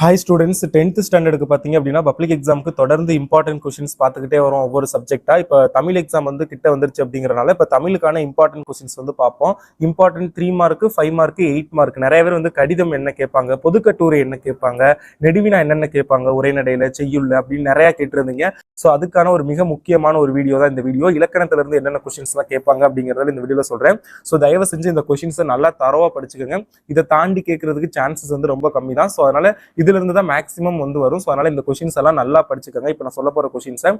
Hi students, 10th ஸ்டாண்டர்டுக்கு பார்த்தீங்க அப்படின்னா public எக்ஸாமுக்கு தொடர்ந்து இம்பார்ட்டன்ட் கொஸ்டின்ஸ் பார்த்துக்கிட்டே வரும் ஒவ்வொரு சப்ஜெக்டா. இப்போ தமிழ் எக்ஸாம் வந்து கிட்ட வந்துருச்சு அப்படிங்கிறனால இப்போ தமிழுக்கான இம்பார்ட்டன்ட் கொஸ்டின்ஸ் வந்து பார்ப்போம். Important 3 mark, 5 mark, 8 mark. நிறைய பேர் வந்து கடிதம் என்ன கேட்பாங்க, பொதுக்கட்டுரை என்ன கேட்பாங்க, நெடுவினா என்னென்ன கேட்பாங்க, உரைநடையில செய்யுள்ள அப்படின்னு நிறைய கேட்டிருந்தீங்க. ஸோ அதுக்கான ஒரு மிக முக்கியமான ஒரு வீடியோ தான் இந்த வீடியோ. இலக்கணத்துல இருந்து என்னென்ன கொஸ்டின்ஸ்லாம் கேட்பாங்க அப்படிங்கிறத இந்த வீடியோல சொல்றேன். ஸோ தயவு செஞ்சு இந்த கொஸ்டின்ஸை நல்லா தரவா படிச்சுக்கோங்க. இதை தாண்டி கேட்கறதுக்கு சான்சஸ் வந்து ரொம்ப கம்மி தான். ஸோ அதனால இதுல இருந்து தான் மேக்ஸிமம் வந்து வரும். ஸோ அதனால இந்த கொஸ்டின்ஸ் எல்லாம் நல்லா படிச்சுக்கோங்க. இப்போ நான் சொல்ல போற கொஸ்டின்ஸை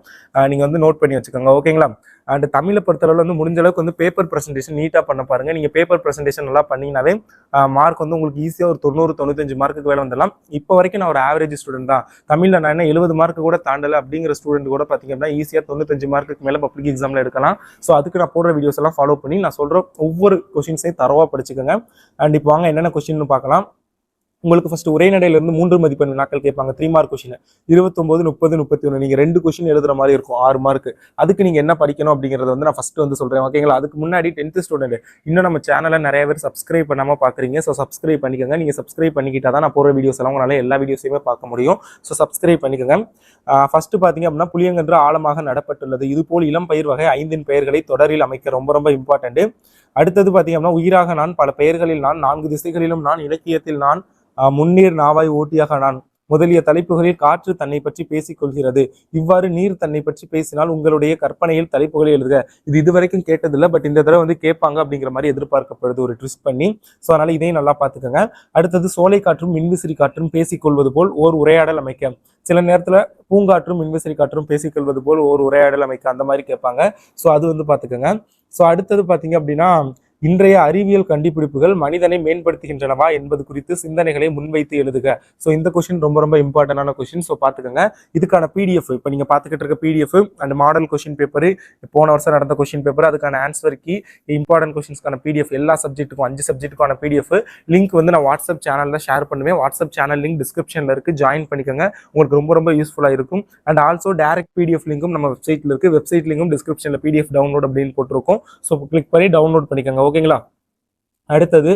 நீங்க வந்து நோட் பண்ணி வச்சுக்கோங்க, ஓகேங்களா? அண்ட் தமிழை பொறுத்தளவில் வந்து முடிஞ்ச அளவுக்கு வந்து பேப்பர் ப்ரெசன்டேஷன் நீட்டாக பண்ண பாருங்க. நீங்க பேப்பர் ப்ரெசன்டேஷன் நல்லா பண்ணீங்கனாவே மார்க் வந்து உங்களுக்கு ஈஸியாக ஒரு 90-95 மார்க்குக்கு வேலை வந்துடலாம். இப்போ வரைக்கும் நான் ஒரு ஆவரேஜ் ஸ்டூடெண்ட் தான். தமிழில் நான் என்ன 70 மார்க்கு கூட தாண்டலை அப்படிங்கிற ஸ்டூடெண்ட் கூட பார்த்தீங்க அப்படின்னா ஈஸியாக 95 மார்க்குக்கு மேலே பப்ளிக் எக்ஸாமில் எடுக்கலாம். ஸோ அதுக்கு நான் போடுற வீடியோஸ் எல்லாம் ஃபாலோ பண்ணி நான் சொல்கிற ஒவ்வொரு கொஸ்டின்ஸையும் தரவாக படிச்சுக்கோங்க. அண்ட் இப்போ வாங்க என்னென்ன கொஸ்டின் பார்க்கலாம். உங்களுக்கு ஃபர்ஸ்ட் உரைநடையிலிருந்து 3 மதிப்பெண் வினாக்கள் கேட்பாங்க. 3 மார்க் கொஸ்டின் 29, 30, 31. நீங்க 2 கொஸ்டின் எழுதுற மாதிரி இருக்கும், 6 மார்க். அதுக்கு நீங்க என்ன படிக்கணும் அப்படிங்கறத வந்து நான் ஃபர்ஸ்ட் வந்து சொல்றேன், ஓகேங்களா? அதுக்கு முன்னாடி 10th ஸ்டூடெண்ட் இன்னும் நம்ம சேனலை நிறைய பேர் சப்ஸ்கிரைப் பண்ணாம பாக்குறீங்க. ஸோ சப்ஸ்கிரைப் பண்ணிக்கோங்க. நீங்க சப்ஸ்கிரைப் பண்ணிக்கிட்டா தான் நான் போற வீடியோஸ் எல்லாம் உங்களால எல்லா வீடியோஸையுமே பார்க்க முடியும். ஸோ சப்ஸ்கிரைப் பண்ணிக்கோங்க. ஃபர்ஸ்ட் பாத்தீங்க அப்படின்னா புளியங்கன்று ஆழமாக நடப்பட்டுள்ளது. இது போல் இளம் பயிர் வகை 5 பெயர்களை தொடரில் அமைக்க ரொம்ப ரொம்ப இம்பார்ட்டன்ட். அடுத்தது பாத்தீங்க அப்படின்னா உயிராக நான், பல பெயர்களில் நான், 4 திசைகளிலும் நான், இலக்கியத்தில் நான், முன்னீர் நாவாய் ஓட்டியாக நான் முதலிய தலைப்புகளில் காற்று தன்னை பற்றி பேசிக் கொள்கிறது. இவ்வாறு நீர் தன்னை பற்றி பேசினால் உங்களுடைய கற்பனையில் தலைப்புகளை எழுதுக. இது இதுவரைக்கும் கேட்டதில்லை, பட் இந்த தடவை வந்து கேட்பாங்க அப்படிங்கிற மாதிரி எதிர்பார்க்கப்படுது ஒரு ட்விஸ்ட் பண்ணி. ஸோ அதனால இதையும் நல்லா பார்த்துக்கோங்க. அடுத்தது சோலை காற்றும் மின்விசிறி காற்றும் பேசிக்கொள்வது போல் ஓர் உரையாடல் அமைக்க. சில நேரத்துல பூங்காற்றும் மின்விசிறி காற்றும் பேசிக்கொள்வது போல் ஓர் உரையாடல் அமைக்க, அந்த மாதிரி கேட்பாங்க. ஸோ அது வந்து பார்த்துக்கோங்க. ஸோ அடுத்தது பார்த்தீங்க அப்படின்னா இன்றைய அறிவியல் கண்டுபிடிப்புகள் மனிதனை மேம்படுத்துகின்றனவா என்பது குறித்து சிந்தனைகளை முன்வைத்து எழுதுக. ஸோ இந்த கொஸ்டின் ரொம்ப ரொம்ப இம்பார்ட்டன்டான கொஸ்டின். ஸோ பார்த்துக்கோங்க. இதுக்கான பிடிஎஃப் இப்போ நீங்கள் பார்த்துக்கிட்டு இருக்க PDF and model question paper, போன வருஷம் நடந்த கொஸ்டின் பேப்பர், அதுக்கான ஆன்சர் கீ, இம்பார்ட்டன்ட் கொஸ்டின்ஸ்க்கான பிடிஎஃப், எல்லா சப்ஜெக்ட்டுக்கும் 5 சப்ஜெக்ட்டுக்கான பிடிஎஃப் லிங்க் வந்து நான் வாட்ஸ்அப் சேனலில் ஷேர் பண்ணுவேன். வாட்ஸ்அப் சேனல் லிங்க் டிஸ்கிரிப்ஷனில் இருக்கு, ஜாயின் பண்ணிக்கோங்க. உங்களுக்கு ரொம்ப ரொம்ப யூஸ்ஃபுல்லாக இருக்கும். அண்ட் ஆல்சோ டேரக்ட் பிடிஎஃப் லிங்கும் நம்ம வெப்சைட்டில் இருக்கு. வெப்சைட் லிங்கும் டிஸ்கிரிப்ஷனில் பிடிஎஃப் டவுன்லோட் அப்படின்னு போட்டிருக்கோம். ஸோ கிளிக் பண்ணி டவுன்லோட் பண்ணிக்கோங்க, ஓகேங்களா? அடுத்தது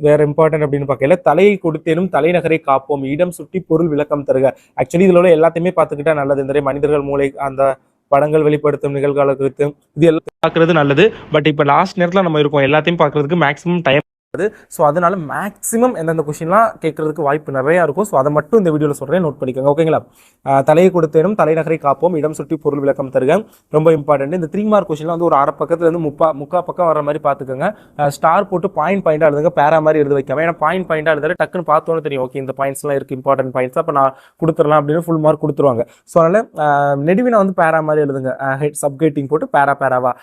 வேற இம்பார்ட்டன்ட் அப்படின்னு பார்க்கல, தலையை கொடுத்தேனும் தலைநகரை காப்போம், இடம் சுட்டி பொருள் விளக்கம் தருக. ஆக்சுவலி இதுல உள்ள எல்லாத்தையுமே பார்த்துக்கிட்டா நல்லது. இந்த மனிதர்கள் மூளை அந்த படங்கள் வெளிப்படுத்தும் நிகழ்கால குறித்து இது எல்லாம் பார்க்கறது நல்லது. பட் இப்போ லாஸ்ட் நேரத்தில் நம்ம இருக்கோம், எல்லாத்தையும் பார்க்கறதுக்கு மேக்ஸிமம் டைம். ஸோ அதனால மேக்ஸிமம் எந்தெந்த கொஸ்டின்லாம் கேட்கறதுக்கு வாய்ப்பு நிறையா இருக்கும். ஸோ அதை மட்டும் இந்த வீடியோவில் சொல்கிறேன், நோட் பண்ணிக்கோங்க, ஓகேங்களா? தலையை கொடுத்தேனும் தலைநகரை காப்போம், இடம் சுட்டி பொருள் விளக்கம் தருக, ரொம்ப இம்பார்ட்டன்ட். இந்த 3 மார்க் கொஸ்டின்லாம் வந்து ஒரு அரை பக்கத்துல இருந்து முக்கா பக்கம் வர மாதிரி பார்த்துக்கோங்க. ஸ்டார் போட்டு பாயிண்டாக எழுதுங்க, பேரா மாதிரி எழுத வைக்காம. ஏன்னா பாயிண்டாக எழுதுற டக்குன்னு பார்த்தோன்னு தெரியும், ஓகே இந்த பாயிண்ட்ஸ்லாம் இருக்குது, இம்பார்ட்டன்ட் பாயிண்ட்ஸ், அப்போ நான் கொடுத்துடலாம் அப்படின்னு ஃபுல் மார்க் கொடுத்துருவாங்க. ஸோ அதனால் நெடுவினா வந்து பேரா மாதிரி எழுதுங்க, சப்கேட்டிங் போட்டு பேராவா.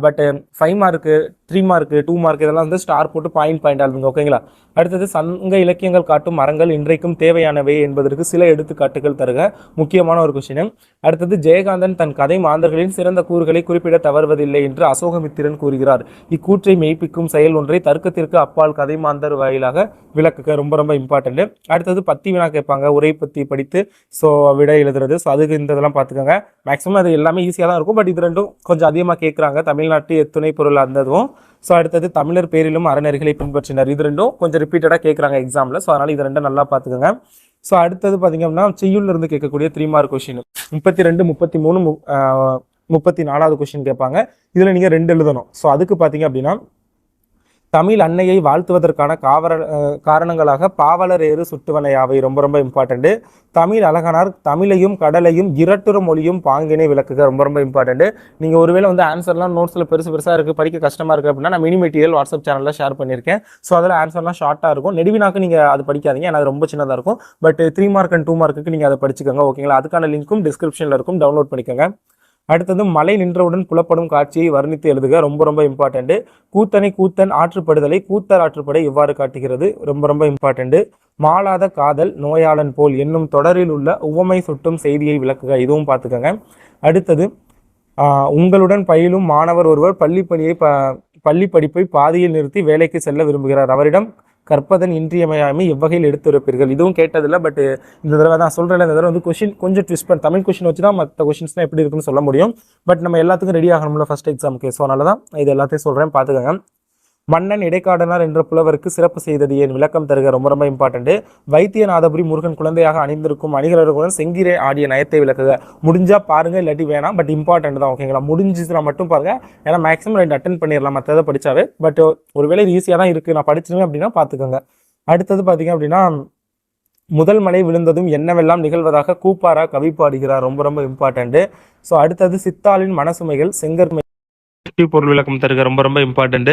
பட் 5 மார்க்கு, 3 மார்க்கு, 2 மார்க் இதெல்லாம் வந்து ஸ்டார் போட்டு பாயிண்ட் எழுதுங்க, ஓகேங்களா? அடுத்தது சங்க இலக்கியங்கள் காட்டும் மரங்கள் இன்றைக்கும் தேவையானவை என்பதற்கு சில எடுத்துக்காட்டுகள் தருக, முக்கியமான ஒரு கொஸ்டின். அடுத்தது ஜெயகாந்தன் தன் கதை மாந்தர்களின் சிறந்த கூறுகளை குறிப்பிட தவறுவதில்லை என்று அசோகமித்திரன் கூறுகிறார். இக்கூற்றை மெய்ப்பிக்கும் செயல் ஒன்றை தர்க்கத்திற்கு அப்பால் கதை மாந்தர் வாயிலாக விளக்குக, ரொம்ப ரொம்ப இம்பார்ட்டன்ட். அடுத்தது பத்தி வினா கேட்பாங்க, உரை பத்தி படித்து ஸோ விடை எழுதுறது. ஸோ அதுக்கு இந்த இதெல்லாம் பார்த்துக்கோங்க. மேக்ஸிமம் அது எல்லாமே ஈஸியாக தான் இருக்கும், பட் இது ரெண்டும் கொஞ்சம் அதிகமாக கேட்குறாங்க. தமிழ்நாட்டு துணை பொருள் அந்த இதுவும். ஸோ அடுத்தது தமிழர் பேரிலும் அறநெறிகளை பின்பற்றினர், இது ரெண்டும் கொஞ்சம் ரிப்பீட்டடாக கேட்குறாங்க எக்ஸாமில். ஸோ அதனால் இது ரெண்டும் நல்லா பார்த்துக்கோங்க. ஸோ அடுத்தது பார்த்தீங்க அப்படின்னா செய்யுள்ல இருந்து கேட்கக்கூடிய 3 மார்க் கொஸ்டின் 32, 33, 34வது கொஸ்டின் கேட்பாங்க. இதில் நீங்கள் 2 எழுதணும். ஸோ அதுக்கு பார்த்தீங்க அப்படின்னா தமிழ் அன்னையை வாழ்த்துவதற்கான காரணங்களாக பாவலர் ஏறு சுட்டுவனையாவை, ரொம்ப ரொம்ப இம்பார்ட்டன்ட். தமிழ் அழகனார் தமிழையும் கடலையும் இரட்டுற மொழியும் பாங்கினை விளக்குக, ரொம்ப ரொம்ப இம்பார்ட்டன்ட். நீங்கள் ஒருவேளை வந்து ஆன்சர்லாம் நோட்ஸில் பெருசாக இருக்குது, படிக்க கஷ்டமாக இருக்குது அப்படின்னா நான் மினி மெட்டீரியல் வாட்ஸ்அப் சேனலில் ஷேர் பண்ணியிருக்கேன். ஸோ அதில் ஆன்சர்லாம் ஷார்ட்டாக இருக்கும். நெடுவினாக்கு நீங்கள் அது படிக்காதீங்க, ஏன்னா அது ரொம்ப சின்னதாக இருக்கும். பட் 3 மார்க் அண்ட் 2 மார்க்குக்கு நீங்கள் அதை படிச்சுக்கோங்க, ஓகேங்களா? அதுக்கான லிங்க்கும் டிஸ்கிரிப்ஷனில் இருக்கும், டவுன்லோட் பண்ணிக்கோங்க. அடுத்தது மழை நின்றவுடன் புலப்படும் காட்சியை வர்ணித்து எழுதுக, ரொம்ப ரொம்ப இம்பார்ட்டன்ட். கூத்தனை கூத்தன் ஆற்றுப்படுதலை கூத்தர் ஆற்றுப்படை எவ்வாறு காட்டுகிறது, ரொம்ப ரொம்ப இம்பார்ட்டன்ட். மாளாத காதல் நோயாளன் போல் என்னும் தொடரில் உள்ள உவமை சுட்டும் செய்தியை விளக்குக, இதுவும் பார்த்துக்கோங்க. அடுத்தது உங்களுடன் பயிலும் மாணவர் ஒருவர் பள்ளி படிப்பை பாதியில் நிறுத்தி வேலைக்கு செல்ல விரும்புகிறார், அவரிடம் கற்பதன் இன்றியமையாமை எவ்வகையில் எடுத்துரைப்பீர்கள், இதுவும் கேட்டதில்லை. பட் இந்த தடவை தான் சொல்கிறேன், இந்த தடவை வந்து கொஸ்டின் கொஞ்சம் ட்விஸ்ட் பண்ண, தமிழ் கொஸ்டின் வச்சு தான் மற்ற கொஸ்டின்ஸ்லாம் எப்படி இருக்குன்னு சொல்ல முடியும். பட் நம்ம எல்லாத்துக்கும் ரெடி ஆகணும்ல ஃபர்ஸ்ட் எக்ஸாமுக்கு. ஸோ அதனால தான் இது எல்லாத்தையும் சொல்கிறேன், பார்த்துக்கோங்க. மன்னன் இடைக்காடனார் என்ற புலவருக்கு சிறப்பு செய்தது ஏன்? விளக்கம் தருக. ரொம்ப ரொம்ப இம்பார்ட்டன்ட். வைத்தியநாதபுரி முருகன் குழந்தையாக அணிந்திருக்கும் அணிகலர்களுடன் செங்கிரை ஆடிய நயத்தை விளக்குக. முடிஞ்சா பாருங்க, இல்லாட்டி வேணாம். பட் இம்பார்ட்டன்ட் தான், ஓகேங்களா? முடிஞ்சுச்சுன்னா மட்டும் பாருங்க. ஏன்னா மேக்ஸிமம் 2 அட்டன் பண்ணிடலாம் மற்றதை படிச்சாவே. பட் ஒருவேளை ஈஸியாக தான் இருக்கு, நான் படிச்சிருவேன் அப்படின்னா பார்த்துக்கோங்க. அடுத்தது பார்த்தீங்க அப்படின்னா, முதல் மழை விழுந்ததும் என்னவெல்லாம் நிகழ்வதாக கூப்பாரா கவி பாடுகிறார். ரொம்ப ரொம்ப இம்பார்ட்டன்ட். ஸோ அடுத்தது சித்தாளின் மனசுமைகள் செங்கற்மை பொருள் விளக்கம் தருக. ரொம்ப ரொம்ப இம்பார்ட்டன்ட்.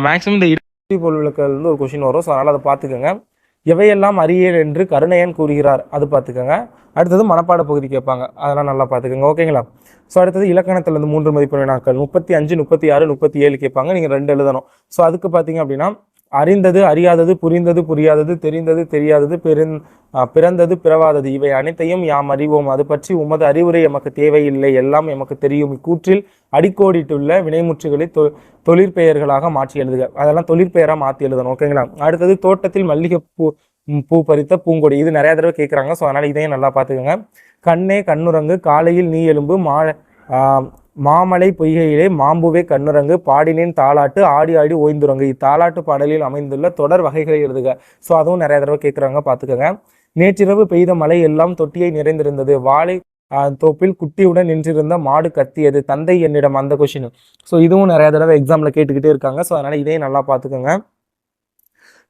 மேக்ஸிமம் இந்த பொருள் விளக்கம் வந்து ஒரு கொஸ்டின் வரும். ஸோ அதனால் அதை பார்த்துக்கோங்க. எவையெல்லாம் அறியல் என்று கருணையன் கூறுகிறார், அது பார்த்துக்கோங்க. அடுத்தது மனப்பாட பகுதி கேட்பாங்க, அதெல்லாம் நல்லா பார்த்துக்கோங்க, ஓகேங்களா? ஸோ அடுத்தது இலக்கணத்தில் இருந்து 3 மதிப்பெண் வினாக்கள் 35, 36, 37 கேட்பாங்க. நீங்கள் 2 எழுதணும். ஸோ அதுக்கு பார்த்தீங்க அப்படின்னா, அறிந்தது அறியாதது, புரிந்தது புரியாதது, தெரிந்தது தெரியாதது, பிறந்தது பிறவாதது, இவை அனைத்தையும் யாம் அறிவோம். அது பற்றி உமது அறிவுரை எமக்கு தேவையில்லை, எல்லாம் எமக்கு தெரியும். இக்கூற்றில் அடிக்கோடிட்டுள்ள வினைமுற்றுகளை தொழிற்பெயர்களாக மாற்றி எழுதுக. அதெல்லாம் தொழிற்பெயராக மாற்றி எழுதணும், ஓகேங்களா? அடுத்தது தோட்டத்தில் மல்லிகை பூ பறித்த பூங்கொடி, இது நிறைய தடவை கேட்குறாங்க. ஸோ அதனால் இதையும் நல்லா பார்த்துக்கோங்க. கண்ணே கண்ணுரங்கு, காலையில் நீ எலும்பு, மாமலை பொய்கையிலே மாம்புவே கண்ணுரங்கு, பாடினேன் தாலாட்டு, ஆடி ஆடி ஓய்ந்துரங்கு. இத்தாலாட்டு பாடலில் அமைந்துள்ள தொடர் வகைகளை எழுதுக. ஸோ அதுவும் நிறைய தடவை கேட்குறாங்க, பார்த்துக்கோங்க. நேற்றிரவு பெய்த மழை எல்லாம் தொட்டியை நிறைந்திருந்தது, வாழை தோப்பில் குட்டியுடன் நின்றிருந்த மாடு கத்தியது, தந்தை என்னிடம். அந்த கொஸ்டின். ஸோ இதுவும் நிறைய தடவை எக்ஸாமில் கேட்டுக்கிட்டே இருக்காங்க. ஸோ அதனால் இதையும் நல்லா பார்த்துக்கோங்க.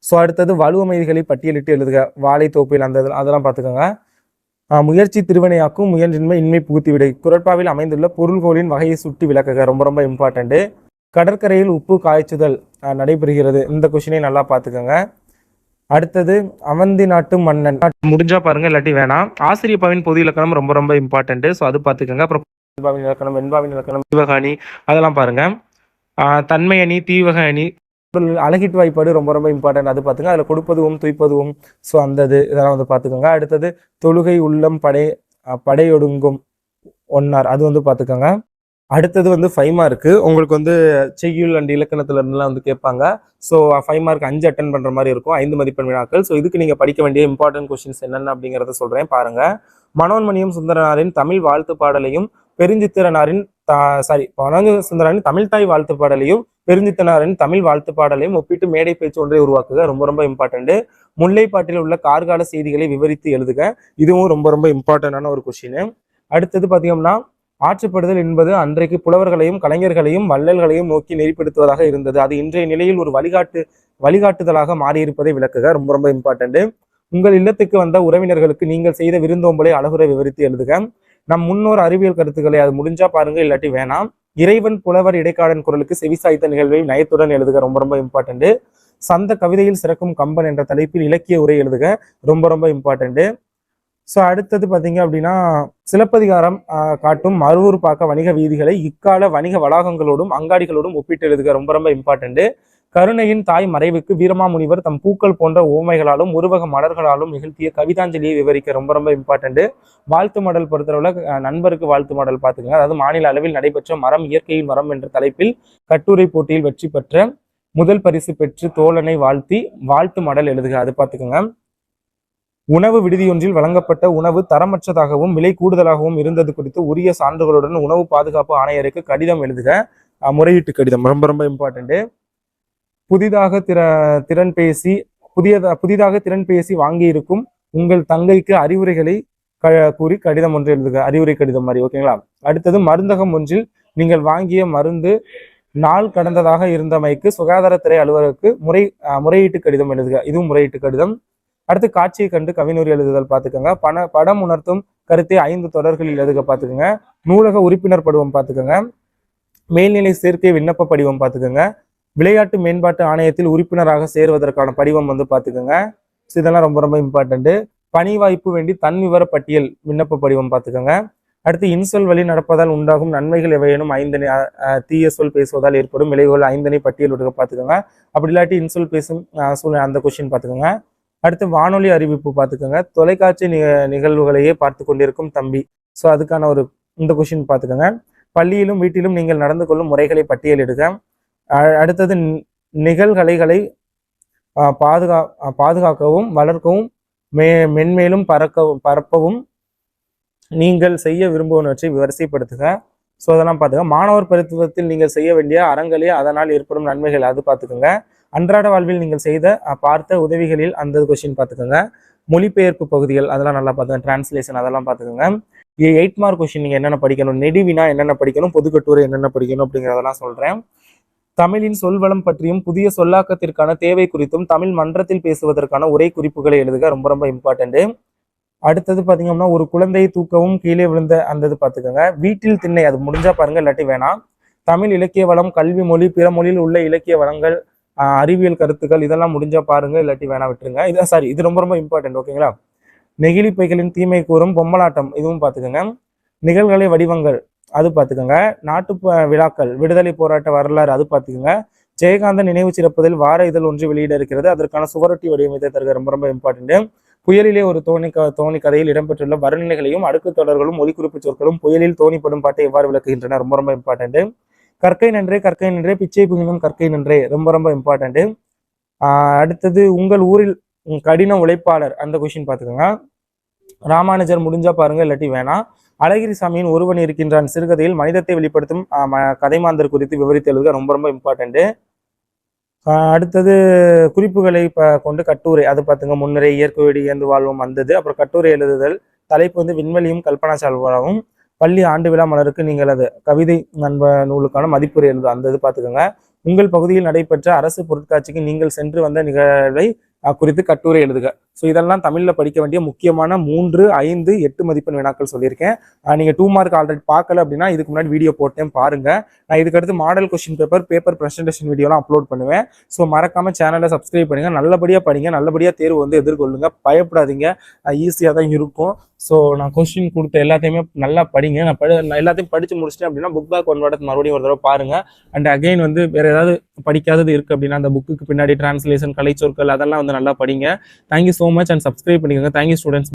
ஸோ அடுத்தது வலுவமைதிகளை பட்டியலிட்டு எழுதுக. வாழை தோப்பில் அந்த அதெல்லாம் பார்த்துக்கோங்க. முயற்சி திருவினையாக்கும், முயன்றின்மை இன்மை புகுத்தி விடை. குறட்பாவில் அமைந்துள்ள பொருள்கோளின் வகையை சுட்டி விளக்குக. ரொம்ப ரொம்ப இம்பார்ட்டன்ட். கடற்கரையில் உப்பு காய்ச்சுதல் நடைபெறுகிறது, இந்த கொஸ்டினை நல்லா பார்த்துக்கோங்க. அடுத்தது அவந்தி நாட்டு மன்னன், முடிஞ்சா பாருங்க, இல்லாட்டி வேணாம். ஆசிரியப்பாவின் பொது இலக்கணம் ரொம்ப ரொம்ப இம்பார்ட்டன்ட். ஸோ அது பார்த்துக்கோங்க. அப்புறம் இலக்கணம், வெண்பாவின் இலக்கணம், தீவக அணி, அதெல்லாம் பாருங்க. தன்மை அணி, தீவக அணி, அழகிட்டு வாய்ப்பாடு ரொம்ப ரொம்ப இம்பார்ட்டன்ட், அது பார்த்துங்க. அதில் கொடுப்பதுவும் துய்ப்பதுவும், ஸோ அந்த இதெல்லாம் வந்து பார்த்துக்கோங்க. அடுத்தது தொழுகை உள்ளம் படையொடுங்கும் ஒன்னார், அது வந்து பார்த்துக்கோங்க. அடுத்தது வந்து 5 மார்க்கு உங்களுக்கு வந்து செய்யுள் அண்ட் இலக்கணத்துல இருந்துலாம் வந்து கேட்பாங்க. ஸோ 5 மார்க் 5 அட்டன் பண்ற மாதிரி இருக்கும், 5 மதிப்பெண் வினாக்கள். ஸோ இதுக்கு நீங்க படிக்க வேண்டிய இம்பார்ட்டன்ட் கொஸ்டின்ஸ் என்னென்ன அப்படிங்கிறத சொல்றேன் பாருங்க. மனோன்மணியம் சுந்தரனாரின் தமிழ் வாழ்த்து பாடலையும் பெருஞ்சித்திரனாரின் சுந்தரனின் தமிழ் தாய் வாழ்த்து பாடலையும் பெருஞ்சித்தனாரின் தமிழ் வாழ்த்து பாடலையும் ஒப்பிட்டு மேடை பேச்சு ஒன்றை உருவாக்குக. ரொம்ப ரொம்ப இம்பார்ட்டன்ட். முல்லைப்பாட்டில் உள்ள கார்கால செய்திகளை விவரித்து எழுதுக. இதுவும் ரொம்ப ரொம்ப இம்பார்ட்டன்டான ஒரு கொஸ்டின். அடுத்தது பார்த்தீங்கன்னா, ஆட்சிப்படுதல் என்பது அன்றைக்கு புலவர்களையும் கலைஞர்களையும் வள்ளல்களையும் நோக்கி நெறிப்படுத்துவதாக இருந்தது, அது இன்றைய நிலையில் ஒரு வழிகாட்டுதலாக மாறியிருப்பதை விளக்குக. ரொம்ப ரொம்ப இம்பார்ட்டன்ட். உங்கள் இல்லத்துக்கு வந்த உறவினர்களுக்கு நீங்கள் செய்த விருந்தோம்பலை அழகுரை விவரித்து எழுதுக. நம் முன்னோர் அறிவியல் கருத்துக்களை, அது முடிஞ்சா பாருங்க, இல்லாட்டி வேணாம். இறைவன் புலவர் இடைக்காடன் குரலுக்கு செவிசாய்த்த நிகழ்வை நயத்துடன் எழுதுக. ரொம்ப ரொம்ப இம்பார்ட்டன்ட். சந்த கவிதையில் சிறக்கும் கம்பன் என்ற தலைப்பில் இலக்கிய உரை எழுதுக. ரொம்ப ரொம்ப இம்பார்ட்டன்ட். ஸோ அடுத்தது பார்த்தீங்க அப்படின்னா, சிலப்பதிகாரம் காட்டும் மறுவூர் பாக்க வணிக வீதிகளை இக்கால வணிக வளாகங்களோடும் அங்காடிகளோடும் ஒப்பிட்டு எழுதுக. ரொம்ப ரொம்ப இம்பார்ட்டன்ட். கருணையின் தாய் மறைவுக்கு வீரமாமுனிவர் தம் பூக்கள் போன்ற ஓமைகளாலும் உருவக மலர்களாலும் நிகழ்த்திய கவிதாஞ்சலியை விவரிக்க. ரொம்ப ரொம்ப இம்பார்ட்டன்ட். வாழ்த்து மாடல் பொறுத்தளவுல நண்பருக்கு வாழ்த்து மாடல் பார்த்துக்கங்க. அதாவது மாநில அளவில் நடைபெற்ற மரம் இயற்கையின் மரம் என்ற தலைப்பில் கட்டுரை போட்டியில் வெற்றி பெற்ற முதல் பரிசு பெற்று தோழனை வாழ்த்தி வாழ்த்து மாடல் எழுதுக, அது பார்த்துக்கோங்க. உணவு விடுதியொன்றில் வழங்கப்பட்ட உணவு தரமற்றதாகவும் விலை கூடுதலாகவும் இருந்தது குறித்து உரிய சான்றுகளுடன் உணவு பாதுகாப்பு ஆணையருக்கு கடிதம் எழுதுக. முறையீட்டு கடிதம் ரொம்ப ரொம்ப இம்பார்ட்டன்ட். புதிதாக திறன் பேசி வாங்கியிருக்கும் உங்கள் தங்கைக்கு அறிவுரைகளை கூறி கடிதம் ஒன்று எழுதுக. அறிவுரை கடிதம் மாதிரி, ஓகேங்களா? அடுத்தது மருந்தகம் ஒன்றில் நீங்கள் வாங்கிய மருந்து நாள் கடந்ததாக இருந்தமைக்கு சுகாதாரத்துறை அலுவலருக்கு முறையீட்டு கடிதம் எழுதுக. இதுவும் முறையீட்டு கடிதம். அடுத்து காட்சியை கண்டு கவினூர் எழுதுதல் பார்த்துக்கோங்க. படம் உணர்த்தும் கருத்தை 5 தொடர்களில் எழுதுக பார்த்துக்கோங்க. நூலக உறுப்பினர் படிவம் பார்த்துக்கோங்க. மேல்நிலை சேர்க்கை விண்ணப்ப படிவம் பார்த்துக்கோங்க. விளையாட்டு மேம்பாட்டு ஆணையத்தில் உறுப்பினராக சேருவதற்கான படிவம் வந்து பார்த்துக்கோங்க. ஸோ இதெல்லாம் ரொம்ப ரொம்ப இம்பார்ட்டன்ட். பணி வாய்ப்பு வேண்டி தன் விவர பட்டியல் விண்ணப்ப படிவம் பார்த்துக்கோங்க. அடுத்து இன்சொல் வழி நடப்பதால் உண்டாகும் நன்மைகள் எவையேனும் 5 தீய சொல் பேசுவதால் ஏற்படும் விளைவுகள் 5 பட்டியல் விடுக்க பார்த்துக்கோங்க. அப்படி இல்லாட்டி இன்சொல் பேசும் சூழ்நிலை, அந்த கொஸ்டின் பார்த்துக்கோங்க. அடுத்து வானொலி அறிவிப்பு பார்த்துக்கோங்க. தொலைக்காட்சி நிகழ்வுகளையே பார்த்து கொண்டிருக்கும் தம்பி, ஸோ அதுக்கான இந்த கொஸ்டின் பார்த்துக்கோங்க. பள்ளியிலும் வீட்டிலும் நீங்கள் நடந்து கொள்ளும் முறைகளை பட்டியலிடுக. அடுத்தது நிகழ்கலைகளை பாதுகாக்கவும் வளர்க்கவும் மென்மேலும் பரப்பவும் நீங்கள் செய்ய விரும்புவனவற்றை வரிசைப்படுத்துக. ஸோ அதெல்லாம் பார்த்துங்க. மாணவர் பருவத்தில் நீங்கள் செய்ய வேண்டிய அறங்களே அதனால் ஏற்படும் நன்மைகள் அது பார்த்துக்கோங்க. அன்றாட வாழ்வில் நீங்கள் செய்த பார்த்த உதவிகளில் அந்த கொஸ்டின் பார்த்துக்கோங்க. மொழிபெயர்ப்பு பகுதிகள் அதெல்லாம் நல்லா பார்த்துக்கோங்க. டிரான்ஸ்லேஷன் அதெல்லாம் பார்த்துக்கோங்க. 8 மார்க் கொஸ்டின் நீங்கள் என்னென்ன படிக்கணும், நெடுவினா என்னென்ன படிக்கணும், பொதுக்கட்டுரை என்னென்ன படிக்கணும் அப்படிங்கிறதெல்லாம் சொல்கிறேன். தமிழின் சொல்வளம் பற்றியும் புதிய சொல்லாக்கத்திற்கான தேவை குறித்தும் தமிழ் மன்றத்தில் பேசுவதற்கான உரை குறிப்புகளை எழுதுக, ரொம்ப ரொம்ப இம்பார்ட்டன்ட். அடுத்தது பார்த்தீங்கன்னா ஒரு குழந்தையை தூக்கவும் கீழே விழுந்த அந்த இது பார்த்துக்கோங்க. வீட்டில் திண்ணை அது முடிஞ்சா பாருங்க, இல்லாட்டி வேணாம். தமிழ் இலக்கிய வளம், கல்வி மொழி, பிற மொழியில் உள்ள இலக்கிய வளங்கள், அறிவியல் கருத்துக்கள் இதெல்லாம் முடிஞ்சா பாருங்க, இல்லாட்டி வேணா விட்டுருங்க. இது ரொம்ப ரொம்ப இம்பார்ட்டன்ட். ஓகேங்களா? நெகிழி பைகளின் தீமை கூறும் பொம்மலாட்டம் இதுவும் பார்த்துக்கோங்க. நிகழ்கலை வடிவங்கள் அது பார்த்துக்கோங்க. நாட்டு விழாக்கள், விடுதலை போராட்ட வரலாறு அது பார்த்துக்கோங்க. ஜெயகாந்தன் நினைவு சிறப்பதில் வார இதழ் ஒன்று வெளியிட இருக்கிறது, அதற்கான சுவரொட்டி வடிவமைத்தை தருக, ரொம்ப ரொம்ப இம்பார்ட்டன்ட். புயலிலே ஒரு தோணி கதையில் இடம்பெற்றுள்ள வருநிலைகளையும் அடுக்கு தொடர்களும் ஒலிக்குறிப்பு சொற்களும் புயலில் தோணிப்படும் பாட்டை எவ்வாறு விளக்குகின்றன, ரொம்ப ரொம்ப இம்பார்ட்டன்ட். கற்கை நன்றே பிச்சை புகினும் கற்கை நன்றே, ரொம்ப ரொம்ப இம்பார்ட்டன்ட். அடுத்தது உங்கள் ஊரில் கடின உழைப்பாளர் அந்த கொஸ்டின் பார்த்துக்கோங்க. ராமானுஜர் முடிஞ்சா பாருங்க, இல்லாட்டி வேணாம். அழகிரிசாமியின் ஒருவன் இருக்கின்றான் சிறுகதையில் மனிதத்தை வெளிப்படுத்தும் கதைமாந்தர் குறித்து விவரித்து எழுதுக, ரொம்ப ரொம்ப இம்பார்ட்டன்ட். அடுத்தது குறிப்புகளை கொண்டு கட்டுரை அது பார்த்துங்க. முன்னுரை, இயற்கை இயந்து வாழ்வும் வந்தது. அப்புறம் கட்டுரை எழுதுதல், தலைப்பு வந்து விண்வெளியும் கல்பனா சால்வாகவும். பள்ளி ஆண்டு விழா மலருக்கு நீங்கள் அது கவிதை நண்ப நூலுக்கான மதிப்புரை எழுது அந்த இது பார்த்துக்கோங்க. உங்கள் பகுதியில் நடைபெற்ற அரசு பொருட்காட்சிக்கு நீங்கள் சென்று வந்த நிகழ்வை குறித்து கட்டுரை எழுதுக. ஸோ இதெல்லாம் தமிழில் படிக்க வேண்டிய முக்கியமான 3, 5, 8 மதிப்பெண் வினாக்கள் சொல்லியிருக்கேன். நீங்கள் 2 மார்க் ஆல்ரெடி பார்க்கல அப்படின்னா இதுக்கு முன்னாடி வீடியோ போட்டேன் பாருங்க. நான் இதுக்கடுத்து மாடல் கொஸ்டின் பேப்பர் ப்ரெசன்டேஷன் வீடியோலாம் அப்லோட் பண்ணுவேன். ஸோ மறக்காம சேனலை சப்ஸ்கிரைப் பண்ணுங்க. நல்லபடியாக படிங்க, நல்லபடியாக தேர்வு வந்து எதிர்கொள்ளுங்க, பயப்படாதீங்க, ஈஸியாக தான் இருக்கும். ஸோ நான் கொஸ்டின் கொடுத்த எல்லாத்தையுமே நல்லா படிங்க. நான் எல்லாத்தையும் படித்து முடிச்சிட்டேன் அப்படின்னா புக் பேக் 1 வாரத்துக்கு மறுபடியும் ஒரு தடவை பாருங்க. அண்ட் அகைன் வந்து வேற ஏதாவது படிக்காதது இருக்கு அப்படின்னா அந்த புக்குக்கு பின்னாடி டிரான்ஸ்லேஷன், கலைச்சொற்கள் அதெல்லாம் வந்து நல்லா படிங்க. Thank you so much and subscribe பண்ணிக்கோங்க. Thank you students.